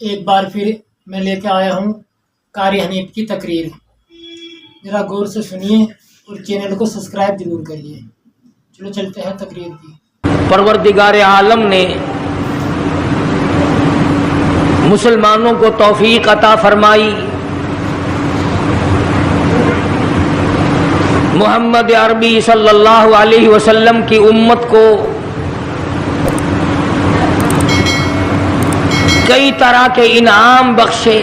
ایک بار پھر میں لے کے آیا ہوں قاری حنیف کی تقریر. ذرا غور سے سنیے اور چینل کو سبسکرائب ضرور کریے. چلو چلتے ہیں تقریر کی. پروردگار عالم نے مسلمانوں کو توفیق عطا فرمائی. محمد عربی صلی اللہ علیہ وسلم کی امت کو کئی طرح کے انعام بخشے.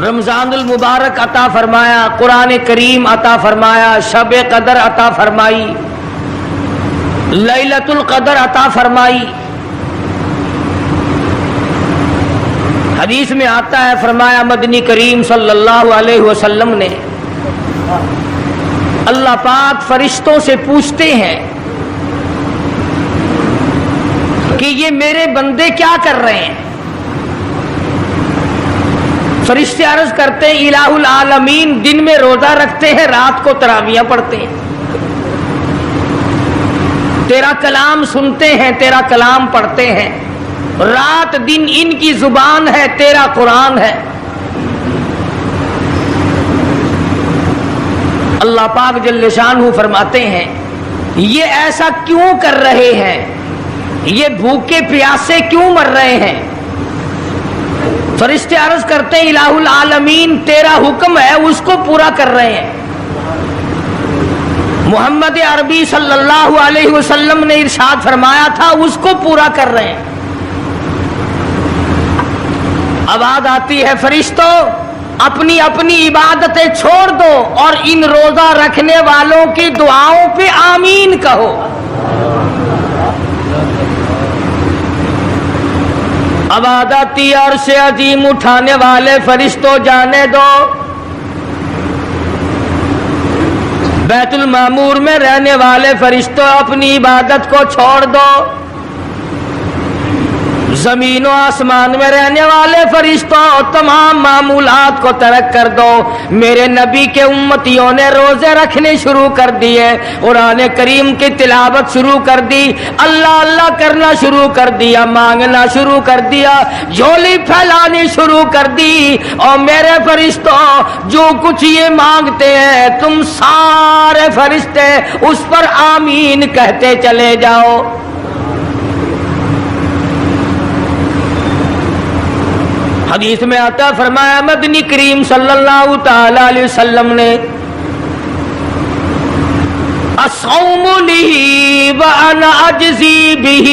رمضان المبارک عطا فرمایا، قرآن کریم عطا فرمایا، شب قدر عطا فرمائی، لیلۃ القدر عطا فرمائی. حدیث میں آتا ہے، فرمایا مدنی کریم صلی اللہ علیہ وسلم نے، اللہ پاک فرشتوں سے پوچھتے ہیں کہ یہ میرے بندے کیا کر رہے ہیں. فرشتے عرض کرتے ہیں الہ العالمین دن میں روزہ رکھتے ہیں، رات کو تراویح پڑھتے ہیں، تیرا کلام سنتے ہیں، تیرا کلام پڑھتے ہیں، رات دن ان کی زبان ہے، تیرا قرآن ہے. اللہ پاک جل شانہ فرماتے ہیں یہ ایسا کیوں کر رہے ہیں، یہ بھوکے پیاسے کیوں مر رہے ہیں. فرشتے عرض کرتے ہیں الہ العالمین تیرا حکم ہے اس کو پورا کر رہے ہیں. محمد عربی صلی اللہ علیہ وسلم نے ارشاد فرمایا تھا اس کو پورا کر رہے ہیں. آواز آتی ہے فرشتوں اپنی اپنی عبادتیں چھوڑ دو اور ان روزہ رکھنے والوں کی دعاؤں پہ آمین کہو. آواز آتی عرش عظیم اٹھانے والے فرشتوں جانے دو، بیت المعمور میں رہنے والے فرشتوں اپنی عبادت کو چھوڑ دو، زمین و آسمان میں رہنے والے فرشتوں تمام معمولات کو ترک کر دو. میرے نبی کے امتیوں نے روزے رکھنے شروع کر دیے، قرآن کریم کی تلاوت شروع کر دی، اللہ اللہ کرنا شروع کر دیا، مانگنا شروع کر دیا، جھولی پھیلانی شروع کر دی. اور میرے فرشتوں جو کچھ یہ مانگتے ہیں تم سارے فرشتے اس پر آمین کہتے چلے جاؤ. حدیث میں آتا فرمایا مدنی کریم صلی اللہ تعالی علیہ وسلم نے الصوم لی وانا اجزی بہ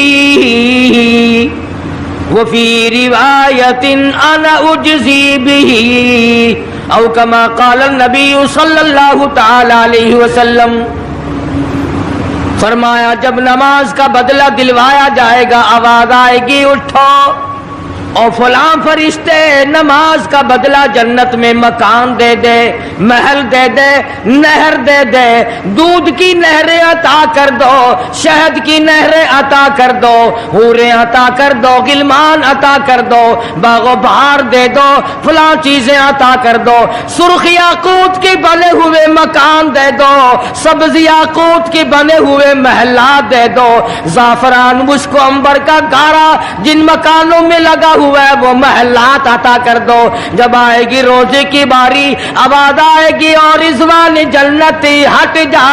وفی روایت انا اجزی بہ او کما قال النبی صلی اللہ تعالی علیہ وسلم. فرمایا جب نماز کا بدلہ دلوایا جائے گا آواز آئے گی اٹھو اور فلاں فرشتے نماز کا بدلہ جنت میں مکان دے دے، محل دے دے، نہر دے دے، دودھ کی نہریں عطا کر دو، شہد کی نہریں عطا کر دو، حوریں عطا کر دو، غلمان عطا کر دو، باغ و بہار دے دو، فلاں چیزیں عطا کر دو، سرخ یاقوت کے بنے ہوئے مکان دے دو، سبز یاقوت کے بنے ہوئے محلات دے دو، زعفران مشک و عنبر کا گارا جن مکانوں میں لگا ہوا ہے وہ محلات عطا کر دو. جب آئے گی روزے کی باری آواز آئے گی اور رضوان جنتی ہٹ جا،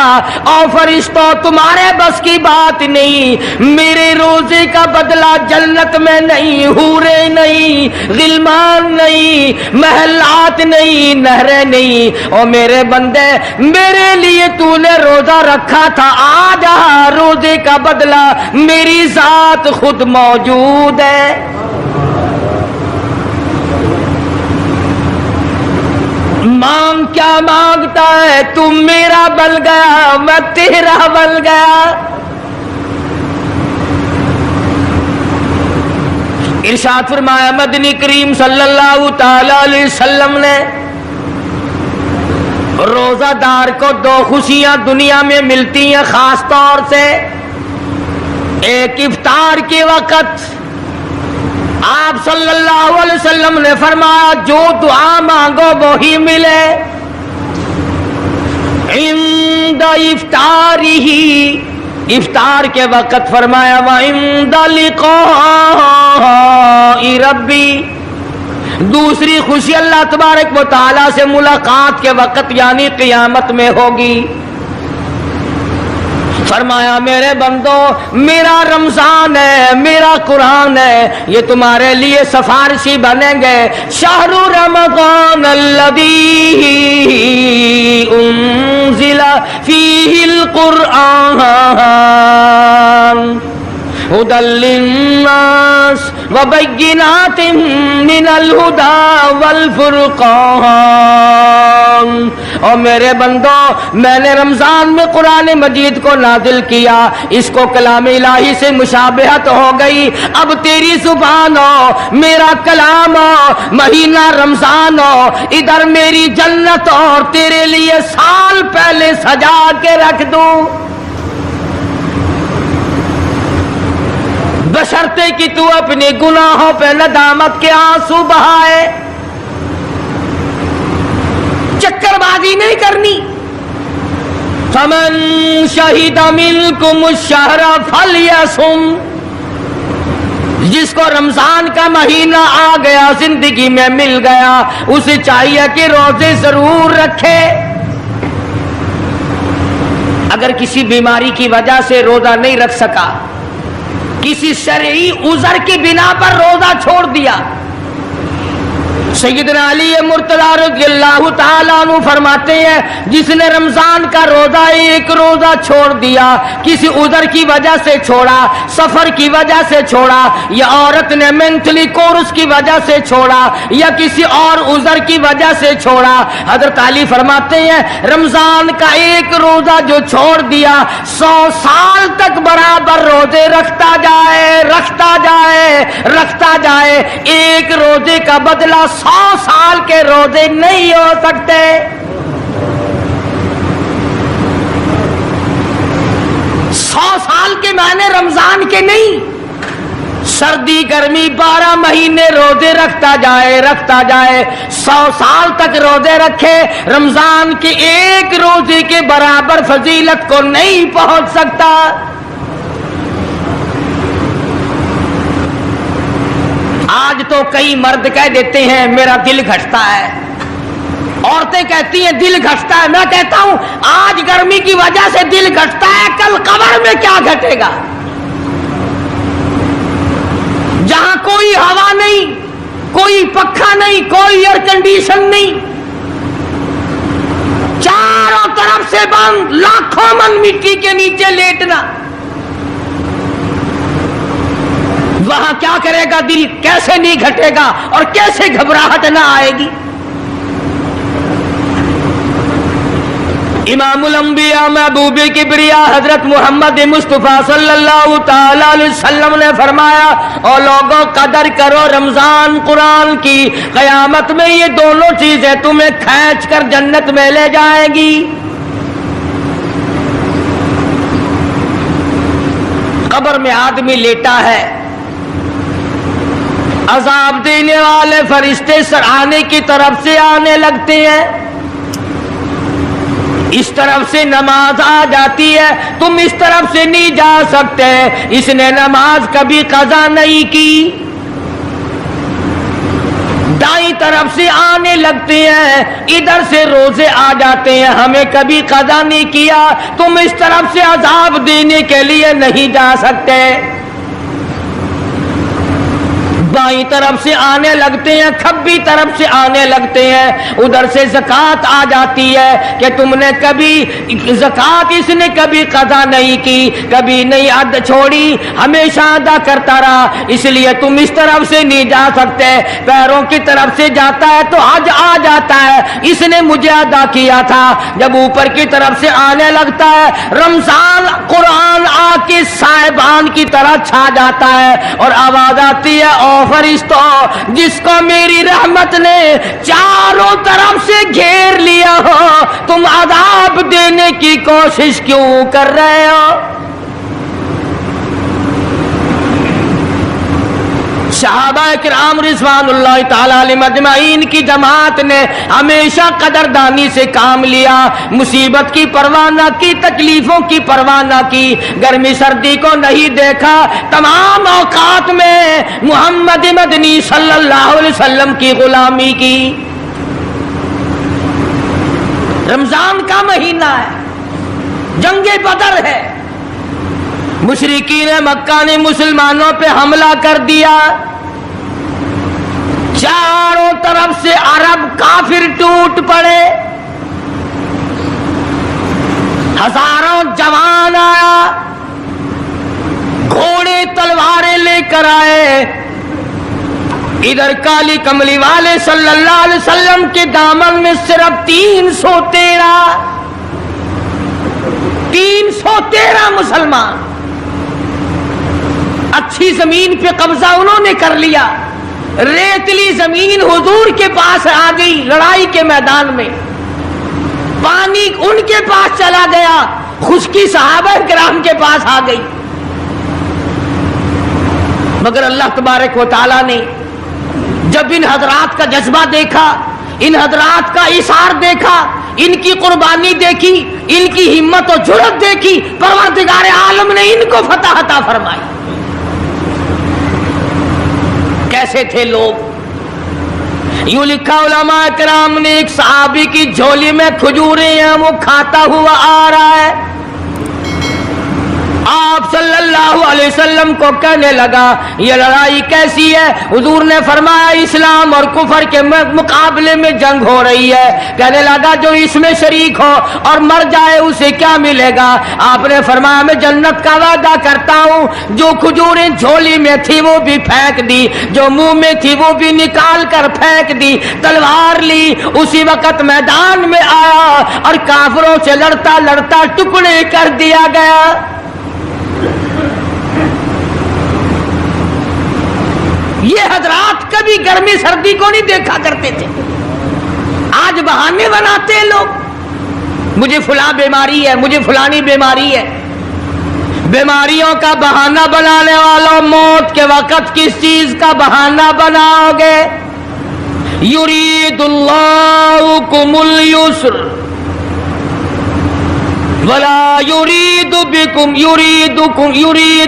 اور فرشتوں تمہارے بس کی بات نہیں، میرے روزے کا بدلہ جنت میں نہیں، حوریں نہیں، غلمان نہیں، محلات نہیں، نہریں نہیں. اور میرے بندے میرے لیے تو نے روزہ رکھا تھا، آ جا روزے کا بدلہ میری ذات خود موجود ہے. مانگ کیا مانگتا ہے، تم میرا بل گیا میں تیرا بل گیا. ارشاد فرمایا مدنی کریم صلی اللہ تعالی علیہ وسلم نے روزہ دار کو دو خوشیاں دنیا میں ملتی ہیں خاص طور سے. ایک افطار کے وقت آپ صلی اللہ علیہ وسلم نے فرمایا جو دعا مانگو وہی ملے. عند افطارہ افطار کے وقت فرمایا وَعِنْدَ لِقَاءِ رَبِّي، دوسری خوشی اللہ تبارک و تعالی سے ملاقات کے وقت یعنی قیامت میں ہوگی۔ فرمایا میرے بندو، میرا رمضان ہے، میرا قرآن ہے، یہ تمہارے لیے سفارشی بنیں گے۔ شہر رمضان الذی انزل فیہ القرآن ہدی للناس وبینات من الہدی والفرقان۔ اور میرے بندو، میں نے رمضان میں قرآن مجید کو نازل کیا، اس کو کلام الہی سے مشابہت ہو گئی۔ اب تیری زبان ہو، میرا کلام ہو، مہینہ رمضان ہو، ادھر میری جنت اور تیرے لیے سال پہلے سجا کے رکھ دوں، بشرطے کہ تو اپنے گناہوں پہ ندامت کے آنسو بہائے۔ چکر بازی نہیں کرنی۔ فمن شہد منکم الشہر فلیصم، جس کو رمضان کا مہینہ آ گیا، زندگی میں مل گیا، اسے چاہیے کہ روزے ضرور رکھے۔ اگر کسی بیماری کی وجہ سے روزہ نہیں رکھ سکا، کسی شرعی عذر کی بنا پر روزہ چھوڑ دیا، سیدنا علی مرتضی رضی اللہ تعالیٰ عنہ فرماتے ہیں جس نے رمضان کا روزہ ایک روزہ چھوڑ دیا، کسی عذر کی وجہ سے چھوڑا، سفر کی وجہ سے چھوڑا، یا عورت نے مینٹلی کورس کی وجہ سے چھوڑا، یا کسی اور عذر کی وجہ سے چھوڑا، حضرت علی فرماتے ہیں رمضان کا ایک روزہ جو چھوڑ دیا، 100 سال تک برابر روزے رکھتا جائے، رکھتا جائے، رکھتا جائے، ایک روزے کا بدلہ 100 سال کے روزے نہیں ہو سکتے۔ 100 سال کے معنی رمضان کے نہیں، سردی گرمی 12 مہینے روزے رکھتا جائے، رکھتا جائے، 100 سال تک روزے رکھے، رمضان کے ایک روزے کے برابر فضیلت کو نہیں پہنچ سکتا۔ آج تو کئی مرد کہہ دیتے ہیں میرا دل گھٹتا ہے، عورتیں کہتی ہیں دل گھٹتا ہے، میں کہتا ہوں آج گرمی کی وجہ سے دل گھٹتا ہے، کل قبر میں کیا گھٹے گا؟ جہاں کوئی ہوا نہیں، کوئی پنکھا نہیں، کوئی ایئر کنڈیشن نہیں، چاروں طرف سے بند، لاکھوں من مٹی کے نیچے لیٹنا، وہاں کیا کرے گا دل؟ کیسے نہیں گھٹے گا اور کیسے گھبراہٹ نہ آئے گی؟ امام الانبیاء محبوب کبریا حضرت محمد مصطفیٰ صلی اللہ تعالی علیہ وسلم نے فرمایا اور لوگوں قدر کرو رمضان قرآن کی، قیامت میں یہ دونوں چیزیں تمہیں کھینچ کر جنت میں لے جائے گی۔ قبر میں آدمی لیٹا ہے، عذاب دینے والے فرشتے سرانے کی طرف سے آنے لگتے ہیں، اس طرف سے نماز آ جاتی ہے، تم اس طرف سے نہیں جا سکتے، اس نے نماز کبھی قضا نہیں کی، دائیں طرف سے آنے لگتے ہیں، ادھر سے روزے آ جاتے ہیں، ہمیں کبھی قضا نہیں کیا، تم اس طرف سے عذاب دینے کے لیے نہیں جا سکتے، بائیں طرف سے آنے لگتے ہیں، کھبی طرف سے آنے لگتے ہیں، ادھر سے زکوٰۃ آ جاتی ہے کہ تم نے کبھی زکوٰۃ اس نے کبھی قضا نہیں کی، کبھی نہیں عد چھوڑی، ہمیشہ ادا کرتا رہا، اس لیے تم اس طرف سے نہیں جا سکتے، پیروں کی طرف سے جاتا ہے تو حج آ جاتا ہے، اس نے مجھے ادا کیا تھا، جب اوپر کی طرف سے آنے لگتا ہے رمضان قرآن آ کے صاحبان کی طرح چھا جاتا ہے اور آواز آتی ہے او فرشتوں، جس کو میری رحمت نے چاروں طرف سے گھیر لیا ہو، تم عذاب دینے کی کوشش کیوں کر رہے ہو؟ صحابہ کرام رضوان اللہ تعالی علیہم اجمعین کی جماعت نے ہمیشہ قدردانی سے کام لیا، مصیبت کی پرواہ نہ کی، تکلیفوں کی پرواہ نہ کی، گرمی سردی کو نہیں دیکھا، تمام اوقات میں محمد مدنی صلی اللہ علیہ وسلم کی غلامی کی۔ رمضان کا مہینہ ہے، جنگ بدر ہے، مشرکین مکہ نے مسلمانوں پہ حملہ کر دیا، چاروں طرف سے عرب کافر ٹوٹ پڑے، ہزاروں جوان آیا، گھوڑے تلواریں لے کر آئے، ادھر کالی کملی والے صلی اللہ علیہ وسلم کے دامن میں صرف 313 مسلمان، اچھی زمین پہ قبضہ انہوں نے کر لیا، ریتلی زمین حضور کے پاس آ گئی، لڑائی کے میدان میں پانی ان کے پاس چلا گیا، خشکی صحابہ کرام کے پاس آ گئی، مگر اللہ تبارک و تعالی نے جب ان حضرات کا جذبہ دیکھا، ان حضرات کا ایثار دیکھا، ان کی قربانی دیکھی، ان کی ہمت و جرأت دیکھی، پروردگار عالم نے ان کو فتح عطا فرمائی۔ کیسے تھے لوگ؟ یوں لکھا علماء کرام نے، ایک صحابی کی جھولی میں کھجوریں ہیں، وہ کھاتا ہوا آ رہا ہے، آپ صلی اللہ علیہ وسلم کو کہنے لگا یہ لڑائی کیسی ہے؟ حضور نے فرمایا اسلام اور کفر کے مقابلے میں جنگ ہو رہی ہے۔ کہنے لگا جو اس میں شریک ہو اور مر جائے اسے کیا ملے گا؟ آپ نے فرمایا میں جنت کا وعدہ کرتا ہوں، جو کھجوریں جھولی میں تھی وہ بھی پھینک دی، جو منہ میں تھی وہ بھی نکال کر پھینک دی، تلوار لی، اسی وقت میدان میں آیا اور کافروں سے لڑتا لڑتا ٹکڑے کر دیا گیا۔ یہ حضرات کبھی گرمی سردی کو نہیں دیکھا کرتے تھے، آج بہانے بناتے ہیں لوگ، مجھے فلاں بیماری ہے، مجھے فلانی بیماری ہے۔ بیماریوں کا بہانہ بنانے والوں، موت کے وقت کس چیز کا بہانہ بناؤ گے؟ یرید اللہ بکم اليسر ولا یرید بکم یرید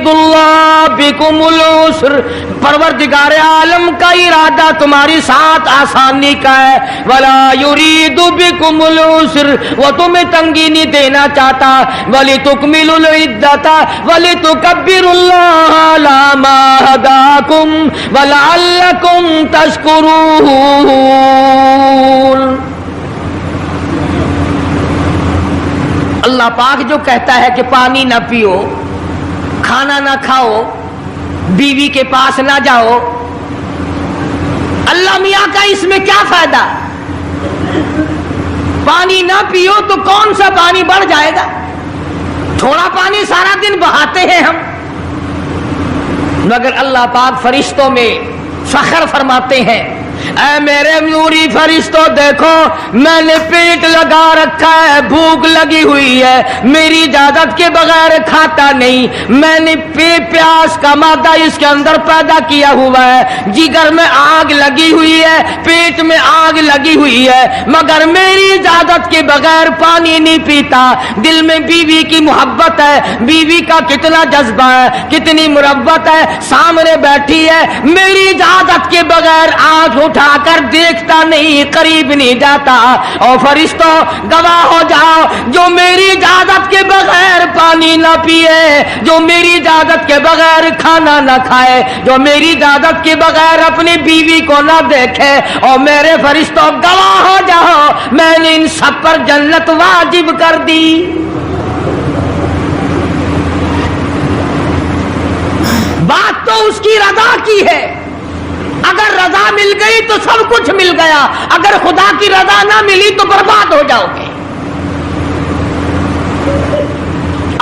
اللہ بکم العسر۔ پروردگار عالم کا ارادہ تمہاری ساتھ آسانی کا ہے، ولا یرید بکم العسر، وہ تمہیں تنگی نہیں دینا چاہتا، ولتکملوا العدۃ ولتکبروا اللہ علی ما ہداکم ولعلکم تشکرون۔ اللہ پاک جو کہتا ہے کہ پانی نہ پیو، کھانا نہ کھاؤ، بیوی کے پاس نہ جاؤ، اللہ میاں کا اس میں کیا فائدہ؟ پانی نہ پیو تو کون سا پانی بڑھ جائے گا؟ تھوڑا پانی سارا دن بہاتے ہیں ہم، مگر اللہ پاک فرشتوں میں فخر فرماتے ہیں، اے میرے نوری فرشتوں دیکھو میں نے پیٹ لگا رکھا ہے، بھوک لگی ہوئی ہے، میری اجازت کے بغیر کھاتا نہیں، میں نے پیاس کا مادہ اس کے اندر پیدا کیا ہوا ہے، جگر میں آگ لگی ہوئی ہے، پیٹ میں آگ لگی ہوئی ہے، مگر میری اجازت کے بغیر پانی نہیں پیتا۔ دل میں بیوی کی محبت ہے، بیوی کا کتنا جذبہ ہے، کتنی مربت ہے، سامنے بیٹھی ہے، میری اجازت کے بغیر آنکھ اٹھا کر دیکھتا نہیں، قریب نہیں جاتا۔ اور فرشتوں گواہ ہو جاؤ، جو میری اجازت کے بغیر پانی نہ پیے، جو میری اجازت کے بغیر کھانا نہ کھائے، جو میری اجازت کے بغیر اپنی بیوی کو نہ دیکھے، اور میرے فرشتوں گواہ ہو جاؤ میں نے ان سب پر جنت واجب کر دی۔ بات تو اس کی رضا کی ہے، اگر رضا مل گئی تو سب کچھ مل گیا، اگر خدا کی رضا نہ ملی تو برباد ہو جاؤ گے۔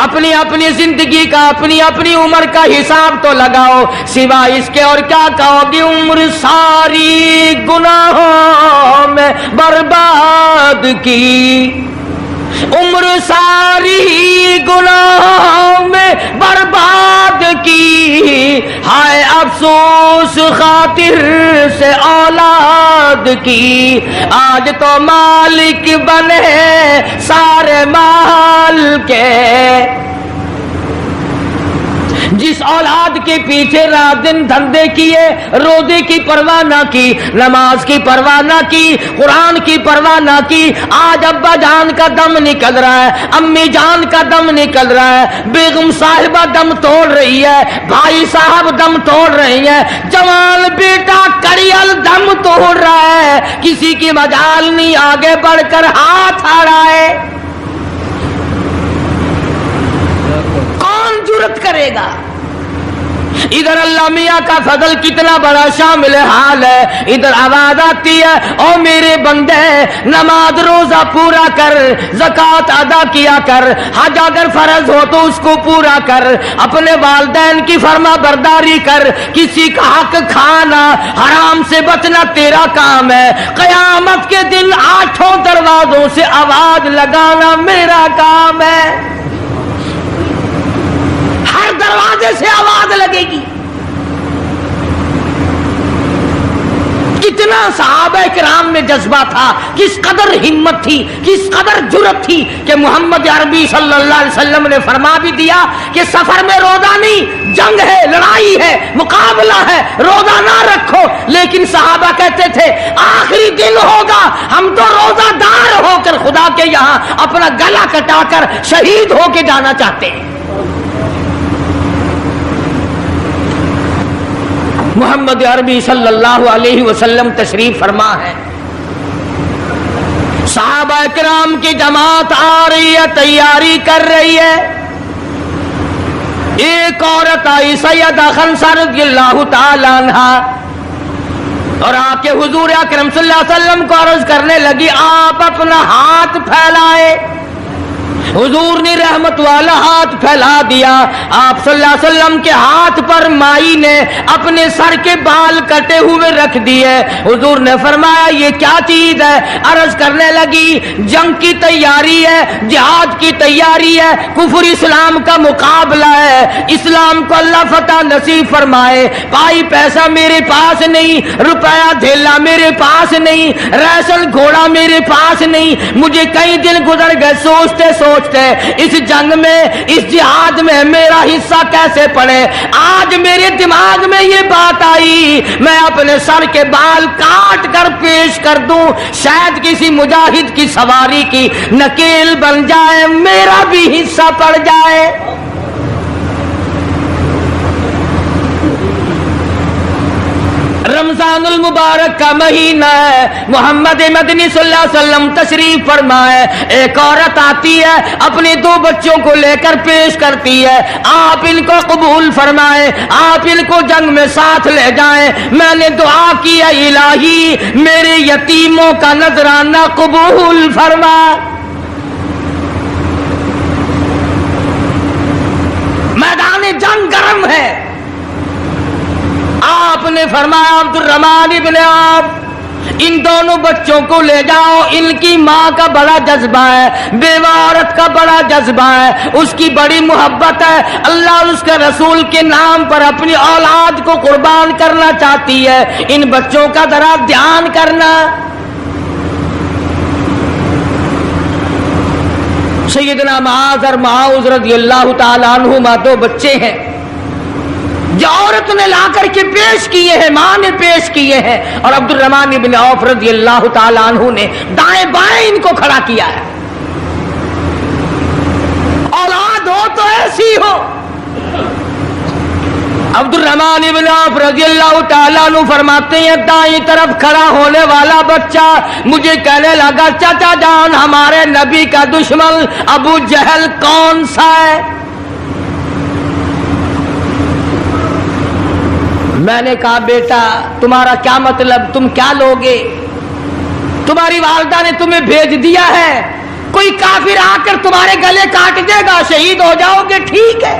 اپنی اپنی زندگی کا، اپنی اپنی عمر کا حساب تو لگاؤ، سوا اس کے اور کیا کہو گی؟ عمر ساری گناہوں میں برباد کی، عمر ساری گناہوں میں برباد کی، ہائے افسوس اس خاطر سے اولاد کی، آج تو مالک بنے سارے مال کے۔ جس اولاد کے پیچھے رات دن دھندے کیے، روزے کی پرواہ نہ کی، نماز کی پرواہ نہ کی، قرآن کی پرواہ نہ کی، آج ابا جان کا دم نکل رہا ہے، امی جان کا دم نکل رہا ہے، بیگم صاحبہ دم توڑ رہی ہے، بھائی صاحب دم توڑ رہی ہے، جوان بیٹا کڑیل دم توڑ رہا ہے، کسی کی مجال نہیں آگے بڑھ کر ہاتھ آ رہا ہے۔ کون جرت کرے گا؟ ادھر اللہ میاں کا فضل کتنا بڑا شامل حال ہے، ادھر آواز آتی ہے او میرے بندے نماز روزہ پورا کر، زکوٰۃ ادا کیا کر، حج اگر فرض ہو تو اس کو پورا کر، اپنے والدین کی فرما برداری کر، کسی کا حق کھانا حرام سے بچنا تیرا کام ہے، قیامت کے دن 8 دروازوں سے آواز لگانا میرا کام ہے۔ ہر دروازے سے آواز لگے گی۔ کتنا صحابہ کرام میں جذبہ تھا، کس قدر ہمت تھی، کس قدر جرت تھی کہ محمد عربی صلی اللہ علیہ وسلم نے فرما بھی دیا کہ سفر میں روزہ نہیں، جنگ ہے، لڑائی ہے، مقابلہ ہے، روزہ نہ رکھو، لیکن صحابہ کہتے تھے آخری دن ہوگا ہم تو روزہ دار ہو کر خدا کے یہاں اپنا گلا کٹا کر شہید ہو کے جانا چاہتے ہیں۔ محمد عربی صلی اللہ علیہ وسلم تشریف فرما ہے، صحابہ کرام کی جماعت آ رہی ہے، تیاری کر رہی ہے، ایک عورت آئی سیدہ خنسہ رضی اللہ تعالی عنہا اور آ کے حضور اکرم صلی اللہ علیہ وسلم کو عرض کرنے لگی آپ اپنا ہاتھ پھیلائے۔ حضور نے رحمت والا ہاتھ پھیلا دیا، آپ صلی اللہ علیہ وسلم کے ہاتھ پر مائی نے اپنے سر کے بال کٹے ہوئے رکھ دیے۔ حضور نے فرمایا یہ کیا چیز ہے؟ عرض کرنے لگی جنگ کی تیاری ہے، جہاد کی تیاری ہے، کفر اسلام کا مقابلہ ہے، اسلام کو اللہ فتح نصیب فرمائے۔ پائی پیسہ میرے پاس نہیں، روپیہ دھیلا میرے پاس نہیں، ریشن گھوڑا میرے پاس نہیں، مجھے کئی دن گزر گئے سوچتے اس جنگ میں، اس جہاد میں میرا حصہ کیسے پڑے۔ آج میرے دماغ میں یہ بات آئی میں اپنے سر کے بال کاٹ کر پیش کر دوں، شاید کسی مجاہد کی سواری کی نکیل بن جائے، میرا بھی حصہ پڑ جائے۔ رمضان المبارک کا مہینہ ہے، محمد مدنی صلی اللہ علیہ وسلم تشریف فرمائے، ایک عورت آتی ہے اپنے 2 بچوں کو لے کر پیش کرتی ہے، آپ ان کو قبول فرمائیں، آپ ان کو جنگ میں ساتھ لے جائیں، میں نے دعا کی ہے الہی میرے یتیموں کا نذرانہ قبول فرما۔ میدان جنگ گرم ہے، آپ نے فرمایا عبد الرحمن ابن عوف ان دونوں بچوں کو لے جاؤ، ان کی ماں کا بڑا جذبہ ہے، بیوہ عورت کا بڑا جذبہ ہے، اس کی بڑی محبت ہے، اللہ اور اس کے رسول کے نام پر اپنی اولاد کو قربان کرنا چاہتی ہے، ان بچوں کا ذرا دھیان کرنا۔ سیدنا معاذ اور معاذ رضی اللہ تعالی عنہما 2 بچے ہیں جو عورت نے لا کر کے پیش کیے ہیں، ماں نے پیش کیے ہیں، اور عبد الرحمن بن عوف رضی اللہ تعالی عنہ نے دائیں بائیں ان کو کھڑا کیا ہے۔ اولاد ہو تو ایسی ہو۔ عبد الرحمن بن عوف رضی اللہ تعالی عنہ فرماتے ہیں دائیں طرف کھڑا ہونے والا بچہ مجھے کہنے لگا چچا جان ہمارے نبی کا دشمن ابو جہل کون سا ہے؟ میں نے کہا بیٹا تمہارا کیا مطلب، تم کیا لوگے؟ تمہاری والدہ نے تمہیں بھیج دیا ہے، کوئی کافر آ کر تمہارے گلے کاٹ دے گا، شہید ہو جاؤ گے، ٹھیک ہے۔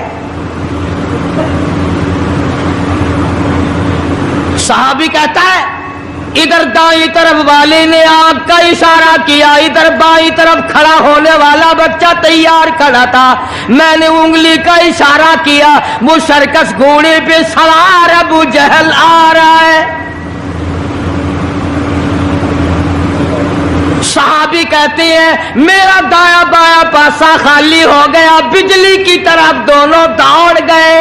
صحابی کہتا ہے ادھر دائیں طرف والے نے آنکھ کا اشارہ کیا، ادھر بائیں طرف کھڑا ہونے والا بچہ تیار کھڑا تھا، میں نے انگلی کا اشارہ کیا، وہ سرکس گھوڑے پہ سوار ابو جہل آ رہا ہے۔ صحابی کہتے ہیں میرا دایاں بایاں پاسا خالی ہو گیا، بجلی کی طرف دونوں دوڑ گئے،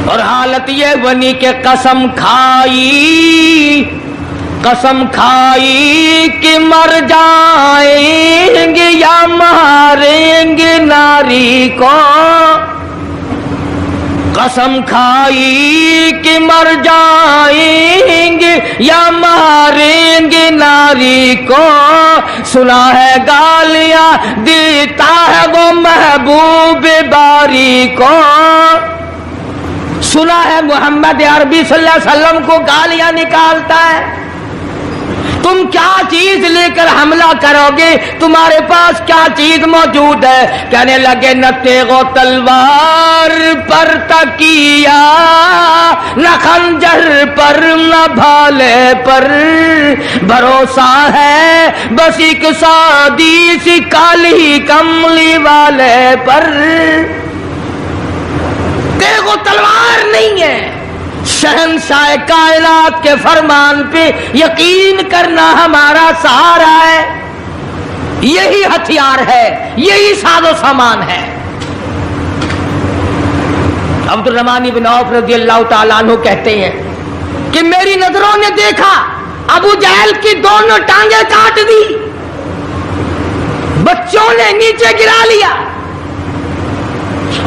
اور حالت یہ بنی کہ قسم کھائی کہ مر جائیں گے یا ماریں گے ناری کو، قسم کھائی کہ مر جائیں گے یا ماریں گے ناری کو، سنا ہے گالیاں دیتا ہے وہ محبوب باری کو، سنا ہے محمد عربی صلی اللہ علیہ وسلم کو گالیاں نکالتا ہے، تم کیا چیز لے کر حملہ کرو گے، تمہارے پاس کیا چیز موجود ہے؟ کہنے لگے نہ تیغ و تلوار پر تکیہ، نہ خنجر پر، نہ بھالے پر، بھروسہ ہے بس ایک سادی سی کالی کملی والے پر۔ تیغ و تلوار نہیں ہے، شہنشاہ کائنات کے فرمان پہ یقین کرنا ہمارا سہارا ہے، یہی ہتھیار ہے، یہی ساز و سامان ہے۔ عبد الرحمن بن عوف رضی اللہ تعالیٰ عنہ کہتے ہیں کہ میری نظروں نے دیکھا ابو جہل کی دونوں ٹانگیں کاٹ دی، بچوں نے نیچے گرا لیا،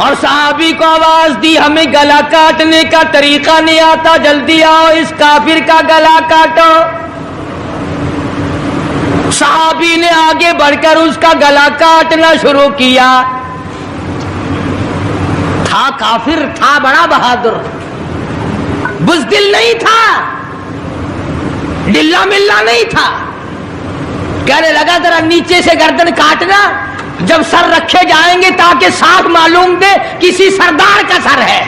اور صحابی کو آواز دی ہمیں گلا کاٹنے کا طریقہ نہیں آتا، جلدی آؤ اس کافر کا گلا کاٹو۔ صحابی نے آگے بڑھ کر اس کا گلا کاٹنا شروع کیا، تھا کافر، تھا بڑا بہادر، بزدل نہیں تھا، ڈلا ملا نہیں تھا، کہنے لگا ذرا نیچے سے گردن کاٹنا، جب سر رکھے جائیں گے تاکہ صاف معلوم دے کسی سردار کا سر ہے۔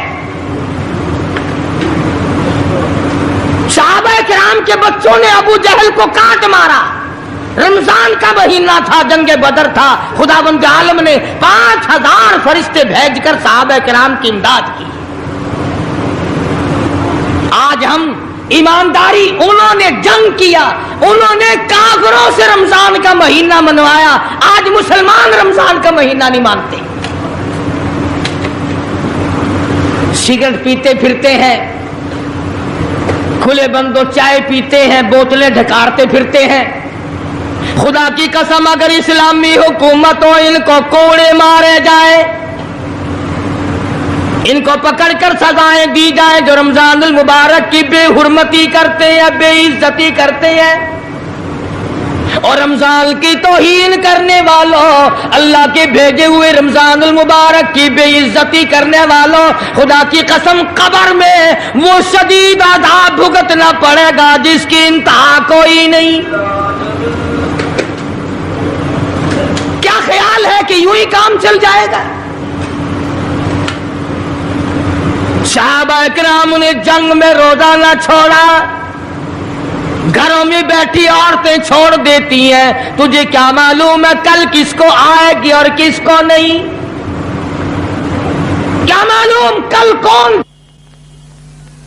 صحابہ کرام کے بچوں نے ابو جہل کو کاٹ مارا، رمضان کا مہینہ تھا، جنگ بدر تھا، خداوند عالم نے 5000 فرشتے بھیج کر صحابہ کرام کی امداد کی۔ آج ہم ایمانداری، انہوں نے جنگ کیا، انہوں نے کافروں سے رمضان کا مہینہ منوایا، آج مسلمان رمضان کا مہینہ نہیں مانتے، سگریٹ پیتے پھرتے ہیں، کھلے بندوں چائے پیتے ہیں، بوتلیں ڈھکارتے پھرتے ہیں۔ خدا کی قسم اگر اسلامی حکومت ہو ان کو کوڑے مارے جائے، ان کو پکڑ کر سزائیں دی جائیں جو رمضان المبارک کی بے حرمتی کرتے ہیں، بے عزتی کرتے ہیں، اور رمضان کی توہین کرنے والوں، اللہ کے بھیجے ہوئے رمضان المبارک کی بے عزتی کرنے والوں، خدا کی قسم قبر میں وہ شدید عذاب بھگتنا پڑے گا جس کی انتہا کوئی نہیں۔ کیا خیال ہے کہ یوں ہی کام چل جائے گا؟ صحابہ کرام نے جنگ میں روزہ نہ چھوڑا، گھروں میں بیٹھی عورتیں چھوڑ دیتی ہیں، تجھے کیا معلوم ہے کل کس کو آئے گی اور کس کو نہیں؟ کیا معلوم کل کون؟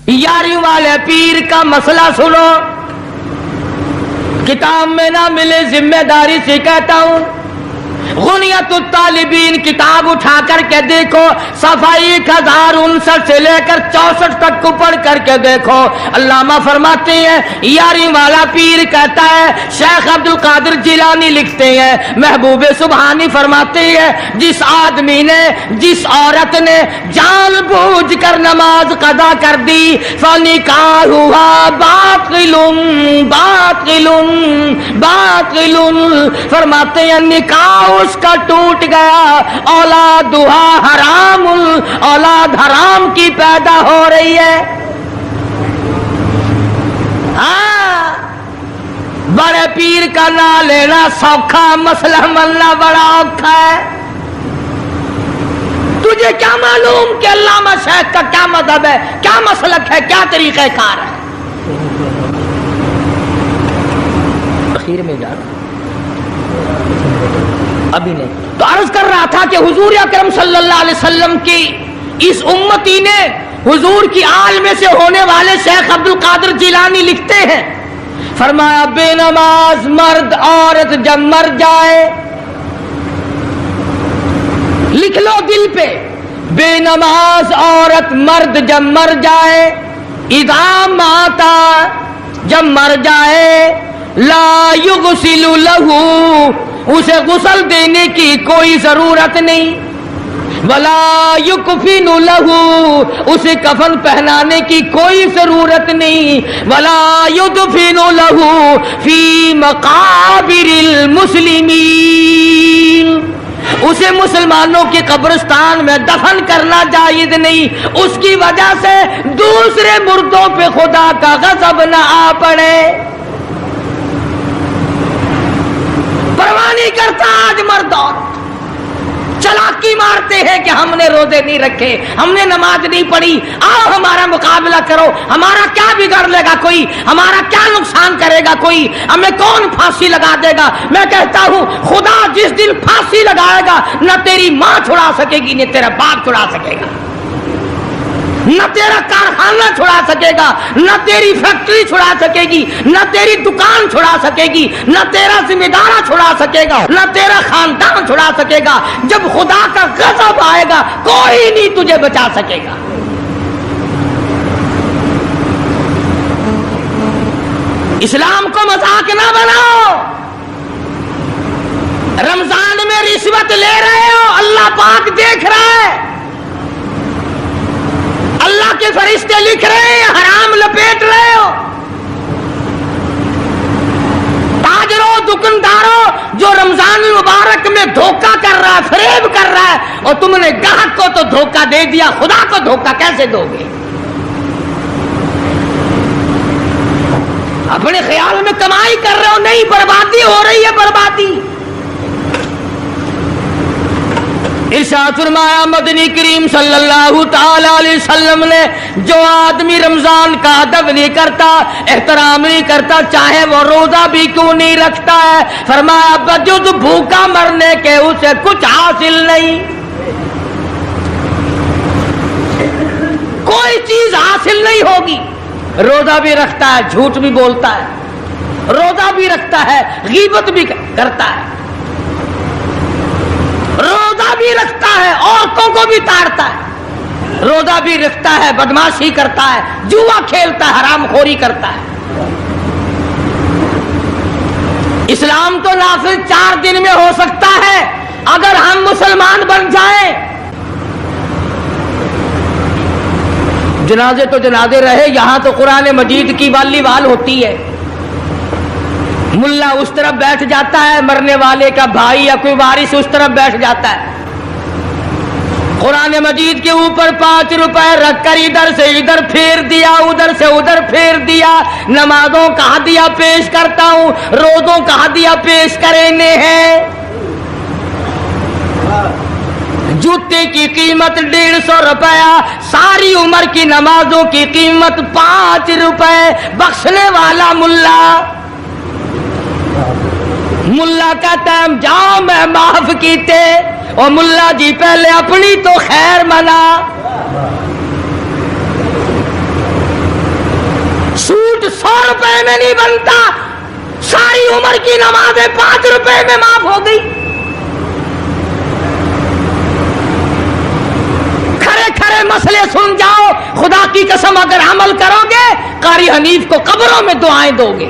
یاری والے پیر کا مسئلہ سنو، کتاب میں نہ ملے ذمہ داری سے کہتا ہوں، غنیت الطالبین کتاب اٹھا کر کے دیکھو، صفحہ 1059 سے لے کر 64 تک کو پڑھ کر کے دیکھو، علامہ فرماتے ہیں یاری والا پیر کہتا ہے، شیخ عبد القادر جیلانی لکھتے ہیں، محبوب سبحانی فرماتے ہیں جس آدمی نے، جس عورت نے جان بوجھ کر نماز قضا کر دی، فنکاحها باطل باطل باطل، فرماتے ہیں نکاح اس کا ٹوٹ گیا، اولادها حرام، اولاد حرام کی پیدا ہو رہی ہے۔ ہاں بڑے پیر کا نام لینا سوکھا، مسئلہ ملنا بڑا اوکھا ہے۔ تجھے کیا معلوم کہ علامہ شیخ کا کیا مذہب ہے، کیا مسلک ہے، کیا طریقہ کار ہے؟ آخر میں جانا ابھی نہیں. تو عرض کر رہا تھا کہ حضور اکرم صلی اللہ علیہ وسلم کی اس امتی نے حضور کی آل میں سے ہونے والے شیخ عبد القادر جیلانی لکھتے ہیں، فرمایا بے نماز مرد عورت جب مر جائے، لکھ لو دل پہ، بے نماز عورت مرد جب مر جائے، اذا ماتا جب مر جائے، لا یغسل لہو اسے غسل دینے کی کوئی ضرورت نہیں، ولا یکفن لہو اسے کفن پہنانے کی کوئی ضرورت نہیں، ولا یدفن لہو فی مقابر المسلمین اسے مسلمانوں کے قبرستان میں دفن کرنا جائز نہیں، اس کی وجہ سے دوسرے مردوں پہ خدا کا غضب نہ آ پڑے. پرواہ نہیں کرتا آج مرد عورت، چلاکی مارتے ہیں کہ ہم نے روزے نہیں رکھے، ہم نے نماز نہیں پڑھی، آؤ ہمارا مقابلہ کرو، ہمارا کیا بگاڑ لے گا کوئی، ہمارا کیا نقصان کرے گا کوئی، ہمیں کون پھانسی لگا دے گا. میں کہتا ہوں خدا جس دن پھانسی لگائے گا نہ تیری ماں چھڑا سکے گی نہ تیرا باپ چھڑا سکے گا، نہ تیرا کارخانہ چھڑا سکے گا، نہ تیری فیکٹری چھڑا سکے گی، نہ تیری دکان چھڑا سکے گی، نہ تیرا ذمہ دارہ چھڑا سکے گا، نہ تیرا خاندان چھڑا سکے گا. جب خدا کا غضب آئے گا کوئی نہیں تجھے بچا سکے گا. اسلام کو مذاق نہ بناؤ. رمضان میں رشوت لے رہے ہو، اللہ پاک دیکھ رہا ہے، اللہ کے فرشتے لکھ رہے ہیں، حرام لپیٹ رہے ہو. تاجروں دکانداروں جو رمضان المبارک میں دھوکہ کر رہا ہے، فریب کر رہا ہے، اور تم نے گاہک کو تو دھوکہ دے دیا، خدا کو دھوکہ کیسے دو گے؟ اپنے خیال میں کمائی کر رہے ہو، نہیں، بربادی ہو رہی ہے، بربادی. ارشاد فرمایا مدنی کریم صلی اللہ تعالی علیہ وسلم نے، جو آدمی رمضان کا ادب نہیں کرتا، احترام نہیں کرتا، چاہے وہ روزہ بھی کیوں نہیں رکھتا ہے، فرمایا بجز بھوکا مرنے کے اسے کچھ حاصل نہیں، کوئی چیز حاصل نہیں ہوگی. روزہ بھی رکھتا ہے، جھوٹ بھی بولتا ہے، روزہ بھی رکھتا ہے، غیبت بھی کرتا ہے، روزہ بھی رکھتا ہے، عورتوں کو بھی تاڑتا ہے، روزہ بھی رکھتا ہے، بدماشی کرتا ہے، جوا کھیلتا ہے، حرام خوری کرتا ہے. اسلام تو نافذ 4 دن میں ہو سکتا ہے اگر ہم مسلمان بن جائیں. جنازے تو جنازے رہے، یہاں تو قرآن مجید کی والی وال ہوتی ہے. ملا اس طرف بیٹھ جاتا ہے، مرنے والے کا بھائی یا کوئی وارث اس طرف بیٹھ جاتا ہے، قرآن مجید کے اوپر 5 روپے رکھ کر ادھر سے ادھر پھیر دیا، ادھر سے ادھر پھیر دیا. نمازوں کا ہدیہ پیش کرتا ہوں، روزوں کا ہدیہ پیش کرنے ہیں. جوتے کی قیمت 150 روپیہ، ساری عمر کی نمازوں کی قیمت 5 روپے. بخشنے والا ملا، ملا کہتا ہے جاؤ میں معاف کیتے، اور ملا جی پہلے اپنی تو خیر منا. سوٹ 100 روپے میں نہیں بنتا، ساری عمر کی نمازیں 5 روپے میں معاف ہو گئی. کھڑے کھڑے مسئلے سن جاؤ، خدا کی قسم اگر عمل کرو گے قاری حنیف کو قبروں میں دعائیں دو گے.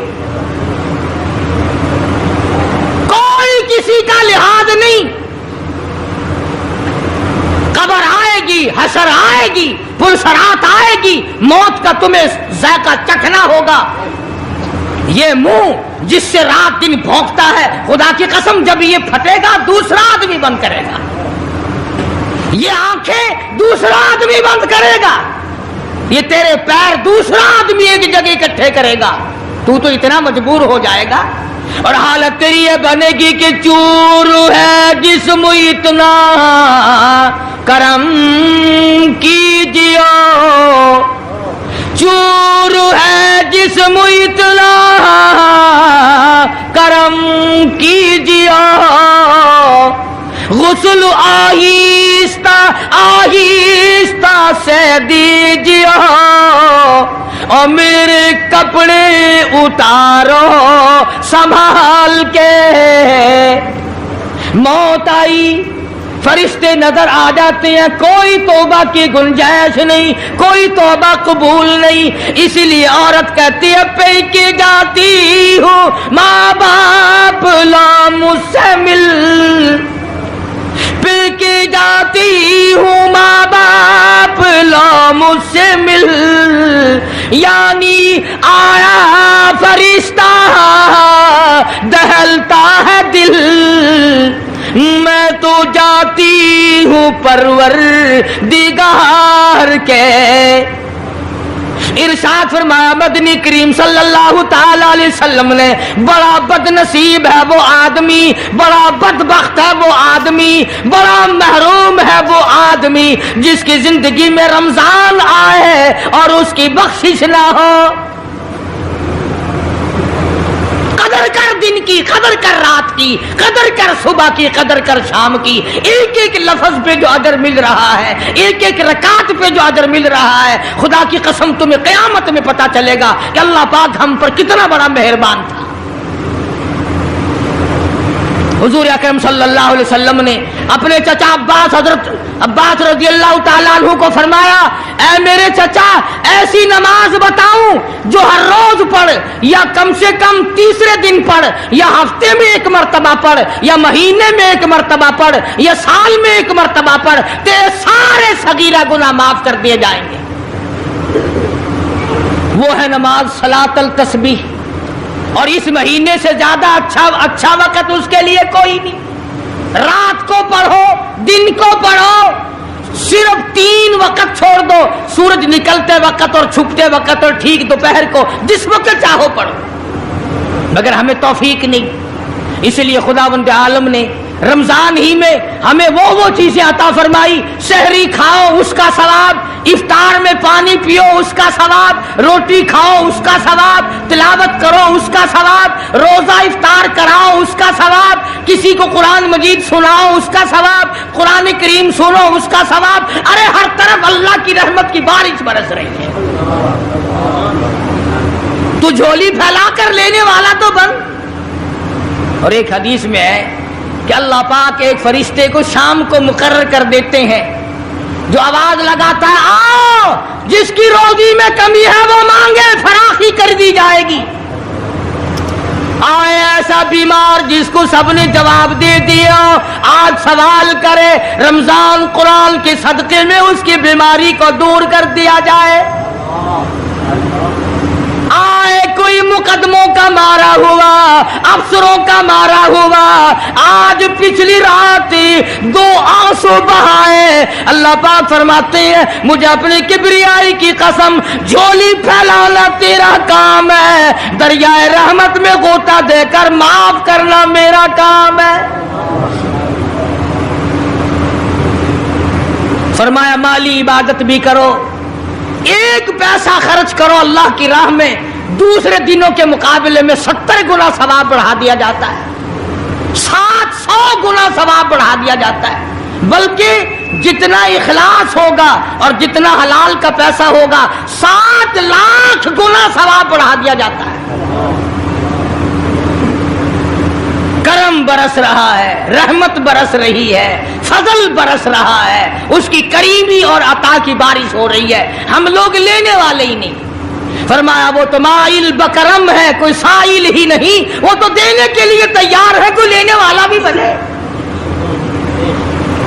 کسی کا لحاظ نہیں، قبر آئے گی، حشر آئے گی، پلسرات آئے گی، موت کا تمہیں ذائقہ چکھنا ہوگا. یہ منہ جس سے رات دن بھونکتا ہے، خدا کی قسم جب یہ پھٹے گا دوسرا آدمی بند کرے گا. یہ آنکھیں دوسرا آدمی بند کرے گا، یہ تیرے پیر دوسرا آدمی ایک جگہ اکٹھے کرے گا. تو اتنا مجبور ہو جائے گا، اور حالت تیری یہ بنے گی کہ چور ہے جسم اتنا کرم کیجیو، چور ہے جسم اتنا کرم غسل آہستہ آہستہ سے دیجیے اور میرے کپڑے اتارو سنبھال کے. موت آئی, فرشتے نظر آ جاتے ہیں, کوئی توبہ کی گنجائش نہیں, کوئی توبہ قبول نہیں. اسی لیے عورت کہتی ہے پہ کے جاتی ہوں ماں باپ لا مجھ سے مل, پہ کے جاتی ہوں ماں باپ لا مجھ سے مل. یعنی آیا فرشتہ دہلتا ہے دل, میں تو جاتی ہوں پروردگار کے. ارشاد فرمایا مدنی کریم صلی اللہ تعالی علیہ وسلم نے, بڑا بد نصیب ہے وہ آدمی, بڑا بدبخت ہے وہ آدمی, بڑا محروم ہے وہ آدمی جس کی زندگی میں رمضان آئے اور اس کی بخشش نہ ہو. قدر کر دن کی, قدر کر رات کی, قدر کر صبح کی, قدر کر شام کی. ایک ایک لفظ پہ جو اجر مل رہا ہے, ایک ایک رکعت پہ جو اجر مل رہا ہے, خدا کی قسم تمہیں قیامت میں پتا چلے گا کہ اللہ پاک ہم پر کتنا بڑا مہربان تھا. حضور اکرم صلی اللہ علیہ وسلم نے اپنے چچا عباس, حضرت عباس رضی اللہ تعالیٰ عنہ کو فرمایا, اے میرے چچا ایسی نماز بتاؤں جو ہر روز پڑھ, یا کم سے کم تیسرے دن پڑھ, یا ہفتے میں ایک مرتبہ پڑھ, یا مہینے میں ایک مرتبہ پڑھ, یا سال میں ایک مرتبہ پڑھ, تیرے سارے صغیرہ گناہ معاف کر دیے جائیں گے. وہ ہے نماز صلاۃ التسبیح, اور اس مہینے سے زیادہ اچھا وقت اس کے لیے کوئی نہیں. رات کو پڑھو, دن کو پڑھو, صرف 3 وقت چھوڑ دو, سورج نکلتے وقت اور چھپتے وقت اور ٹھیک دوپہر کو, جس وقت چاہو پڑھو, مگر ہمیں توفیق نہیں. اس لیے خداوند عالم نے رمضان ہی میں ہمیں وہ چیزیں عطا فرمائی. سحری کھاؤ اس کا ثواب, افطار میں پانی پیو اس کا ثواب, روٹی کھاؤ اس کا ثواب, تلاوت کرو اس کا ثواب, روزہ افطار کراؤ اس کا ثواب, کسی کو قرآن مجید سناؤ اس کا ثواب, قرآن کریم سنو اس کا ثواب. ارے ہر طرف اللہ کی رحمت کی بارش برس رہی ہے, تو جھولی پھیلا کر لینے والا تو بن. اور ایک حدیث میں ہے کہ اللہ پاک ایک فرشتے کو شام کو مقرر کر دیتے ہیں جو آواز لگاتا ہے, آؤ جس کی روزی میں کمی ہے وہ مانگے, فراخی کر دی جائے گی. آئے ایسا بیمار جس کو سب نے جواب دے دیا, آج سوال کرے, رمضان قرآن کے صدقے میں اس کی بیماری کو دور کر دیا جائے. آئے کوئی مقدموں کا مارا ہوا, افسروں کا مارا ہوا, آج پچھلی رات 2 آنسو بہائے. اللہ پاک فرماتے ہیں مجھے اپنی کبریائی کی قسم, جھولی پھیلانا تیرا کام ہے, دریائے رحمت میں غوطہ دے کر معاف کرنا میرا کام ہے. فرمایا مالی عبادت بھی کرو, ایک پیسہ خرچ کرو اللہ کی راہ میں, دوسرے دنوں کے مقابلے میں 70 گنا ثواب بڑھا دیا جاتا ہے, 700 گنا ثواب بڑھا دیا جاتا ہے. بلکہ جتنا اخلاص ہوگا اور جتنا حلال کا پیسہ ہوگا 7 لاکھ گنا ثواب بڑھا دیا جاتا ہے. کرم برس رہا ہے, رحمت برس رہی ہے, فضل برس رہا ہے, اس کی کریمی اور عطا کی بارش ہو رہی ہے. ہم لوگ لینے والے ہی نہیں. فرمایا وہ تو مائل بکرم ہے, کوئی سائل ہی نہیں, وہ تو دینے کے لیے تیار ہے, کوئی لینے والا بھی بنے.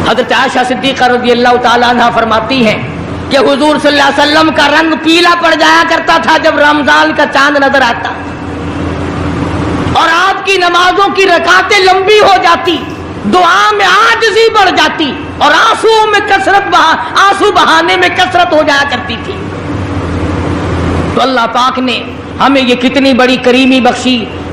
حضرت عائشہ صدیقہ رضی اللہ تعالیٰ عنہ فرماتی ہیں کہ حضور صلی اللہ علیہ وسلم کا رنگ پیلا پڑ جایا کرتا تھا جب رمضان کا چاند نظر آتا, اور آپ کی نمازوں کی رکعتیں لمبی ہو جاتی, دعا میں عاجزی بڑھ جاتی, اور آنسو بہانے میں کثرت ہو جایا کرتی تھی. تو اللہ پاک نے ہمیں یہ کتنی بڑی کریمی بخشی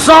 100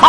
100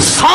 100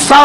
100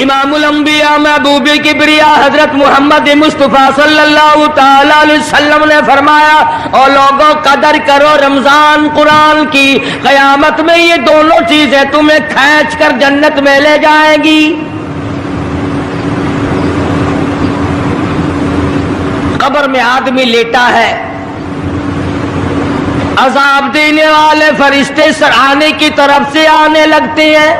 امام الانبیاء محبوب کبریا حضرت محمد مصطفیٰ صلی اللہ تعالی علیہ وسلم نے فرمایا، اور لوگوں قدر کرو رمضان قرآن کی، قیامت میں یہ دونوں چیزیں تمہیں کھینچ کر جنت میں لے جائیں گی۔ قبر میں آدمی لیٹا ہے، عذاب دینے والے فرشتے سرانے کی طرف سے آنے لگتے ہیں،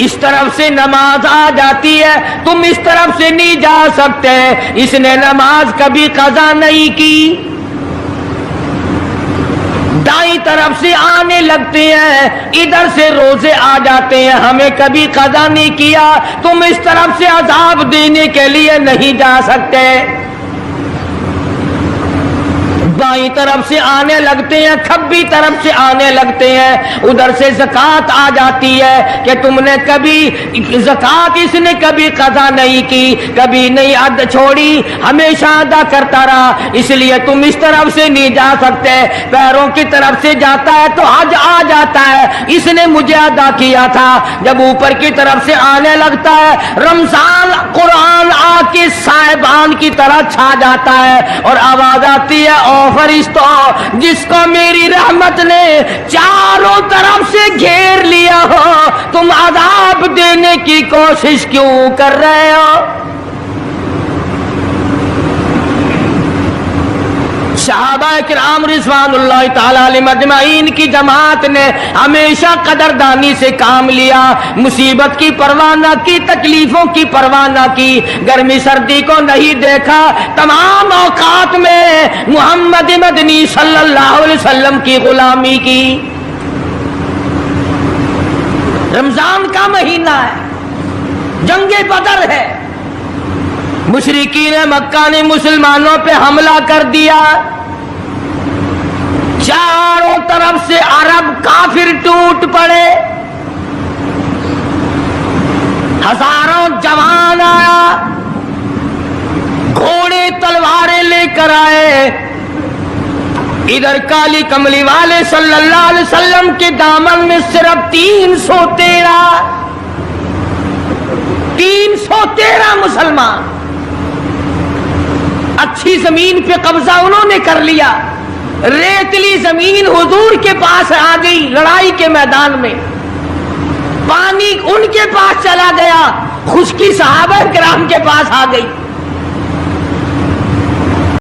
اس طرف سے نماز آ جاتی ہے، تم اس طرف سے نہیں جا سکتے، اس نے نماز کبھی قضا نہیں کی۔ دائیں طرف سے آنے لگتے ہیں، ادھر سے روزے آ جاتے ہیں، ہمیں کبھی قضا نہیں کیا، تم اس طرف سے عذاب دینے کے لیے نہیں جا سکتے۔ بائیں طرف سے آنے لگتے ہیں، کھبی طرف سے آنے لگتے ہیں، ادھر سے زکوٰۃ آ جاتی ہے کہ تم نے کبھی زکوٰۃ اس نے کبھی قضا نہیں کی، کبھی نہیں ادا چھوڑی، ہمیشہ ادا کرتا رہا، اس لیے تم اس طرف سے نہیں جا سکتے۔ پیروں کی طرف سے جاتا ہے تو حج آ جاتا ہے، اس نے مجھے ادا کیا تھا۔ جب اوپر کی طرف سے آنے لگتا ہے، رمضان قرآن آ کے صاحبان کی طرح چھا جاتا ہے اور آواز آتی ہے، او فرشتوں، جس کو میری رحمت نے چاروں طرف سے گھیر لیا ہو، تم عذاب دینے کی کوشش کیوں کر رہے ہو؟ صحابہ کرام رضوان اللہ تعالی علیہم اجمعین کی جماعت نے ہمیشہ قدردانی سے کام لیا، مصیبت کی پرواہ نہ کی، تکلیفوں کی پرواہ نہ کی، گرمی سردی کو نہیں دیکھا، تمام اوقات میں محمد مدنی صلی اللہ علیہ وسلم کی غلامی کی۔ رمضان کا مہینہ ہے، جنگ بدر ہے، مشرکین مکہ نے مسلمانوں پہ حملہ کر دیا، چاروں طرف سے عرب کافر ٹوٹ پڑے، ہزاروں جوان آیا، گھوڑے تلواریں لے کر آئے، ادھر کالی کملی والے صلی اللہ علیہ وسلم کے دامن میں صرف 313 مسلمان، اچھی زمین پہ قبضہ انہوں نے کر لیا، ریتلی زمین حضور کے پاس آ گئی، لڑائی کے میدان میں پانی ان کے پاس چلا گیا، خشکی صحابہ کرام کے پاس آ گئی۔